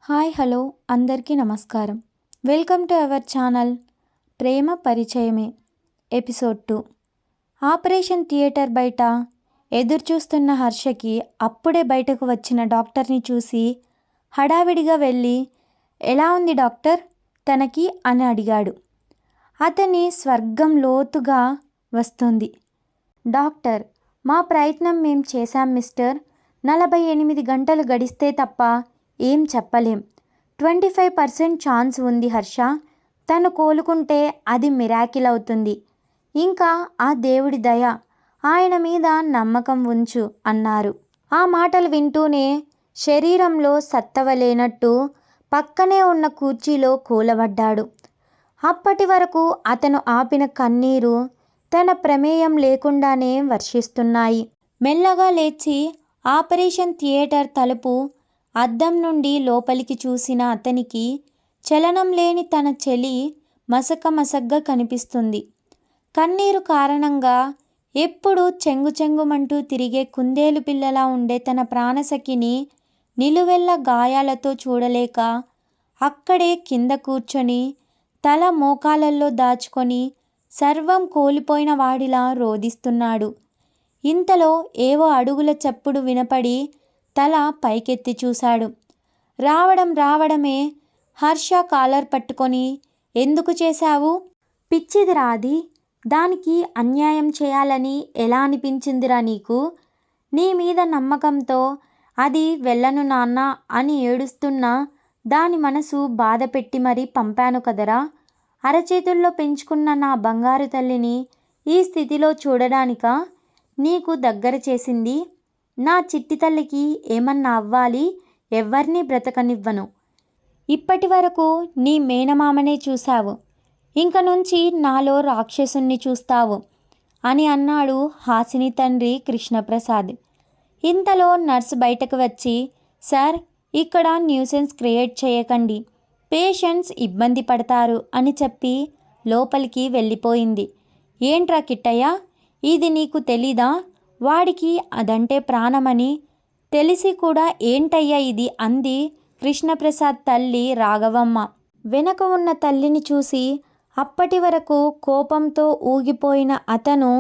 Hi hello అందరికీ నమస్కారం. Welcome to our channel ప్రేమ పరిచయమే ఎపిసోడ్ 2. ఆపరేషన్ థియేటర్ బయట ఎదురుచూస్తున్న హర్షకి అప్పుడే బయటకు వచ్చిన డాక్టర్ని చూసి హడావిడిగా వెళ్ళి ఎలా ఉంది డాక్టర్ తనకి అని అడిగాడు. అతని స్వర్గం లోతుగా వస్తుంది. డాక్టర్, మా ప్రయత్నం మేం చేశాం మిస్టర్. 48 గంటలు గడిస్తే తప్ప ఏం చెప్పలేం. 25% ఛాన్స్ ఉంది హర్ష. తను కోలుకుంటే అది మిరాకిల్ అవుతుంది. ఇంకా ఆ దేవుడి దయ, ఆయన మీద నమ్మకం ఉంచు అన్నారు. ఆ మాటలు వింటూనే శరీరంలో సత్తవ లేనట్టు పక్కనే ఉన్న కుర్చీలో కూలబడ్డాడు. అప్పటి వరకు అతను ఆపిన కన్నీరు తన ప్రమేయం లేకుండానే వర్షిస్తున్నాయి. మెల్లగా లేచి ఆపరేషన్ థియేటర్ తలుపు అద్దం నుండి లోపలికి చూసిన అతనికి చలనం లేని తన చెలి మసకగా కనిపిస్తుంది. కన్నీరు కారణంగా ఎప్పుడు చెంగుమంటూ తిరిగే కుందేలు పిల్లలా ఉండే తన ప్రాణసఖిని నిలువెల్ల గాయాలతో చూడలేక అక్కడే కింద కూర్చొని తల మోకాలల్లో దాచుకొని సర్వం కోల్పోయిన వాడిలా రోదిస్తున్నాడు. ఇంతలో ఏవో అడుగుల చప్పుడు వినపడి తల పైకెత్తి చూశాడు. రావడమే హర్ష కాలర్ పట్టుకొని, ఎందుకు చేశావు? పిచ్చిదిరా అది. దానికి అన్యాయం చేయాలని ఎలా అనిపించిందిరా నీకు? నీ మీద నమ్మకంతో అది వెళ్ళను నాన్న అని ఏడుస్తున్నా దాని మనసు బాధ పెట్టి మరీ పంపాను కదరా. అరచేతుల్లో పెంచుకున్న నా బంగారు తల్లిని ఈ స్థితిలో చూడడానికా నీకు దగ్గర చేసింది? నా చిట్టి తల్లికి ఏమన్నా అవ్వాలి, ఎవ్వరినీ బ్రతకనివ్వను. ఇప్పటి వరకు నీ మేనమామనే చూశావు, ఇంక నుంచి నాలో రాక్షసుణ్ణి చూస్తావు అని అన్నాడు హాసిని తండ్రి కృష్ణప్రసాద్. ఇంతలో నర్సు బయటకు వచ్చి, సార్, ఇక్కడ న్యూసెన్స్ క్రియేట్ చేయకండి, పేషెంట్స్ ఇబ్బంది పడతారు అని చెప్పి లోపలికి వెళ్ళిపోయింది. ఏంట్రా కిట్టయ్య, ఇది నీకు తెలీదా? వాడికి అదంటే ప్రాణమని తెలిసి కూడా ఏంటయ్యా ఇది అంది కృష్ణప్రసాద్ తల్లి రాఘవమ్మ. వెనక ఉన్న తల్లిని చూసి అప్పటి వరకు కోపంతో ఊగిపోయిన అతను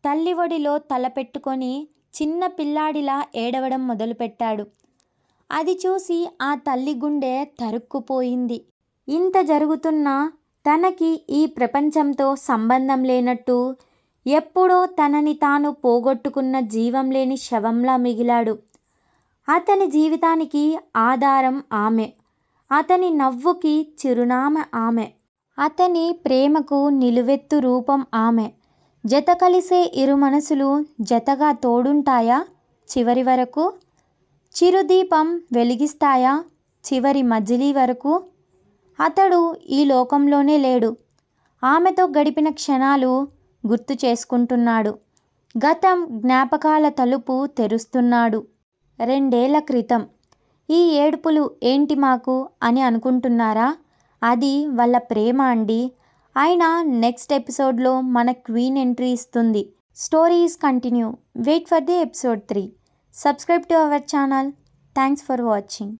తల్లి ఒడిలో తల పెట్టుకొని చిన్న పిల్లాడిలా ఏడవడం మొదలుపెట్టాడు. అది చూసి ఆ తల్లి గుండె తరుక్కుపోయింది. ఇంత జరుగుతున్నా తనకి ఈ ప్రపంచంతో సంబంధం లేనట్టు ఎప్పుడో తనని తాను పోగొట్టుకున్న జీవం లేని శవంలా మిగిలాడు. అతని జీవితానికి ఆధారం ఆమె, అతని నవ్వుకి చిరునామా ఆమె, అతని ప్రేమకు నిలువెత్తు రూపం ఆమె. జత కలిసే ఇరు మనసులు జతగా తోడుంటాయా చివరి వరకు? చిరుదీపం వెలిగిస్తాయా చివరి మజిలీ వరకు? అతడు ఈ లోకంలోనే లేడు. ఆమెతో గడిపిన క్షణాలు గుర్తు చేసుకుంటున్నాడు. గతం జ్ఞాపకాల తలుపు తెరుస్తున్నాడు. 2 ఏళ్ల క్రితం. ఈ ఏడుపులు ఏంటి మాకు అని అనుకుంటున్నారా? అది వాళ్ళ ప్రేమ అండి. అయినా నెక్స్ట్ ఎపిసోడ్లో మన క్వీన్ ఎంట్రీ ఇస్తుంది. Story is continue. Wait for the episode 3. Subscribe to our channel. Thanks for watching.